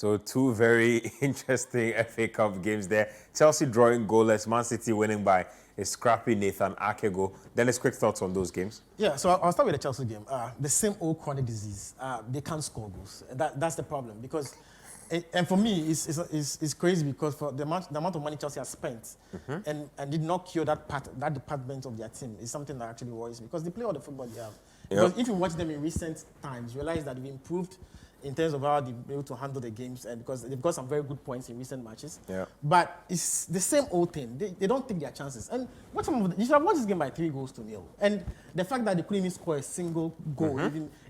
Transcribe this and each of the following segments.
So two very interesting FA Cup games there. Chelsea drawing goalless, Man City winning by a scrappy Nathan Ake goal. Dennis, quick thoughts on those games? Yeah, so I'll start with the Chelsea game. The same old chronic disease. They can't score goals. That's the problem. Because, and for me, it's crazy because for the amount of money Chelsea has spent and did not cure that department of their team is something that actually worries me because they play all the football they have. Because if you watch them in recent times, you realize that they've improved in terms of how they're able to handle the games, and because they've got some very good points in recent matches. Yeah. But it's the same old thing. They don't take their chances. And you should have watched this game by 3-0. And the fact that they couldn't even score a single goal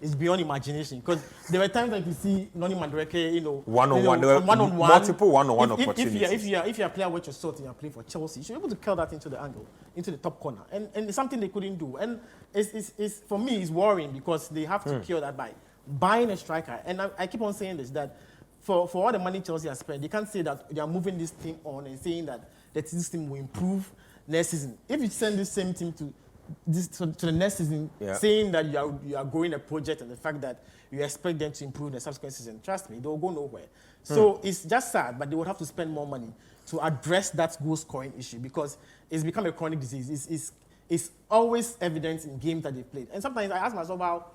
is beyond imagination. Because there were times that you see Noni Madueke, one-on-one, multiple one-on-one opportunities. If you're a player with your sort and you're playing for Chelsea, you should be able to curl that into the angle, into the top corner. And it's something they couldn't do. And it's for me, it's worrying because they have to cure that by buying a striker. And I keep on saying this, that for all the money Chelsea has spent, they can't say that they are moving this team on and saying that this team will improve next season. If you send this same team to the next season, saying that you are growing a project and the fact that you expect them to improve the subsequent season, trust me, they will go nowhere. So it's just sad, but they would have to spend more money to address that goal scoring issue because it's become a chronic disease. It's always evident in games that they played. And sometimes I ask myself how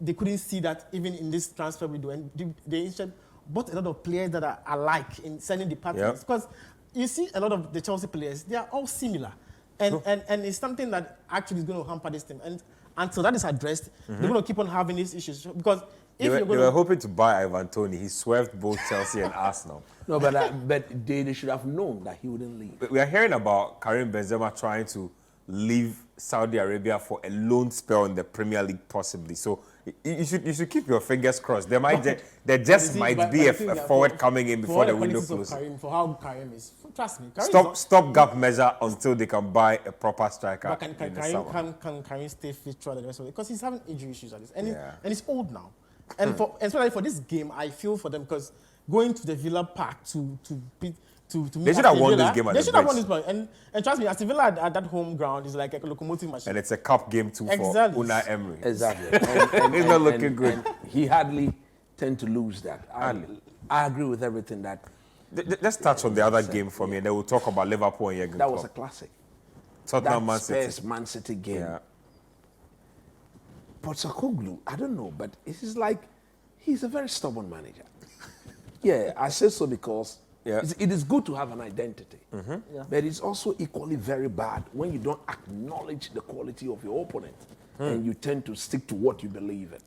they couldn't see that even in this transfer window. And they instead bought a lot of players that are alike in certain departments. Because you see a lot of the Chelsea players, they are all similar. And it's something that actually is going to hamper this team. And until that is addressed, they're going to keep on having these issues. Because they were hoping to buy Ivan Toney. He swerved both Chelsea and Arsenal. No, but they should have known that he wouldn't leave. But we are hearing about Karim Benzema trying to leave Saudi Arabia for a loan spell in the Premier League, possibly. So you should keep your fingers crossed. There might be a forward coming in before the window closes. For how Karim is, trust me. Stop gap measure until they can buy a proper striker. But can Karim stay fit throughout the rest of it? Because he's having injury issues at this, and he's old now. And especially for this game, I feel for them because going to the Villa Park to they should have won this game at the bridge. They should have won this game. And trust me, Aston Villa at that home ground is like a locomotive machine. And it's a cup game too for Unai Emery. Exactly. He's not looking good. And he hardly tend to lose that. I agree with everything that... Let's touch on the other game for me, and then we'll talk about Liverpool and Jurgen Klopp. That was a classic. Tottenham Man City. Spurs Man City game. Yeah. Postecoglou, I don't know, but it's like he's a very stubborn manager. Yeah, I say so because it is good to have an identity, but it's also equally very bad when you don't acknowledge the quality of your opponent and you tend to stick to what you believe in.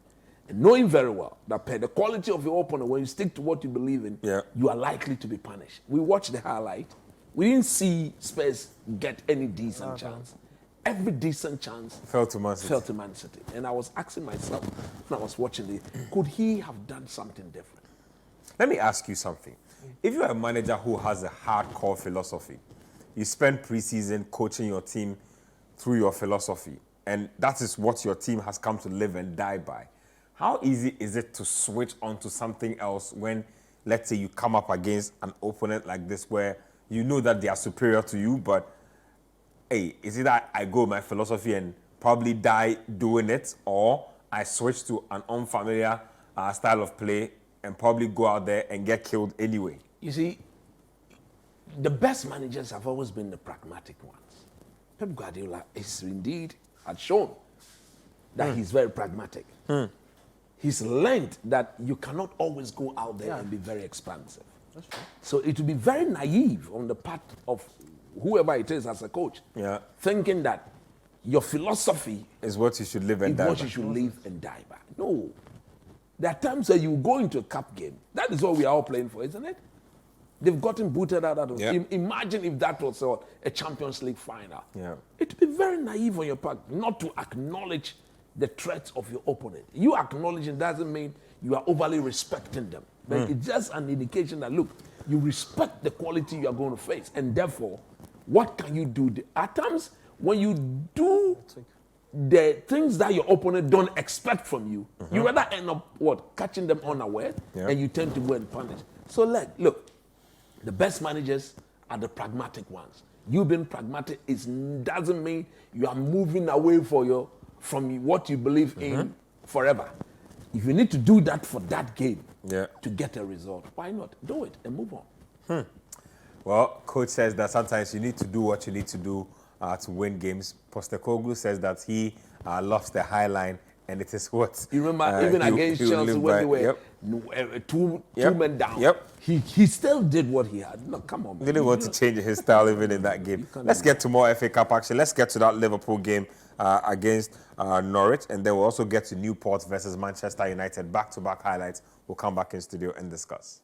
And knowing very well that per the quality of your opponent, when you stick to what you believe in, you are likely to be punished. We watched the highlight. We didn't see Spurs get any decent chance. Every decent chance fell to Man City. And I was asking myself when I was watching it, could he have done something different? Let me ask you something. If you're a manager who has a hardcore philosophy, you spend preseason coaching your team through your philosophy, and that is what your team has come to live and die by, how easy is it to switch onto something else when, let's say, you come up against an opponent like this where you know that they are superior to you, but, hey, is it that I go with my philosophy and probably die doing it, or I switch to an unfamiliar style of play and probably go out there and get killed anyway? You see, the best managers have always been the pragmatic ones. Pep Guardiola is indeed had shown that he's very pragmatic. He's learned that you cannot always go out there and be very expansive. That's true. So it would be very naive on the part of whoever it is as a coach, thinking that your philosophy is what you should live and die by. What you should live and die by. No. There are times that you go into a cup game. That is what we are all playing for, isn't it? They've gotten booted out of it. Imagine if that was a Champions League final. It would be very naive on your part not to acknowledge the threats of your opponent. You acknowledging doesn't mean you are overly respecting them. But it's just an indication that, look, you respect the quality you are going to face. And therefore, what can you do? At times, when you do the things that your opponent don't expect from you, you rather end up, catching them unaware, and you tend to go and punish. So, look, the best managers are the pragmatic ones. You being pragmatic doesn't mean you are moving away from what you believe in forever. If you need to do that for that game, to get a result. Why not? Do it and move on. Well, coach says that sometimes you need to do what you need to do to win games. Postecoglou says that he loves the high line, and it is what You remember even against he will Chelsea live when by. they were Yep. two Yep. men down. Yep. He still did what he had. No, come on, man. Didn't want to change his style even in that game. can't Let's do get to more FA Cup action. Let's get to that Liverpool game against Norwich, and then we'll also get to Newport versus Manchester United. Back-to-back highlights. We'll come back in studio and discuss.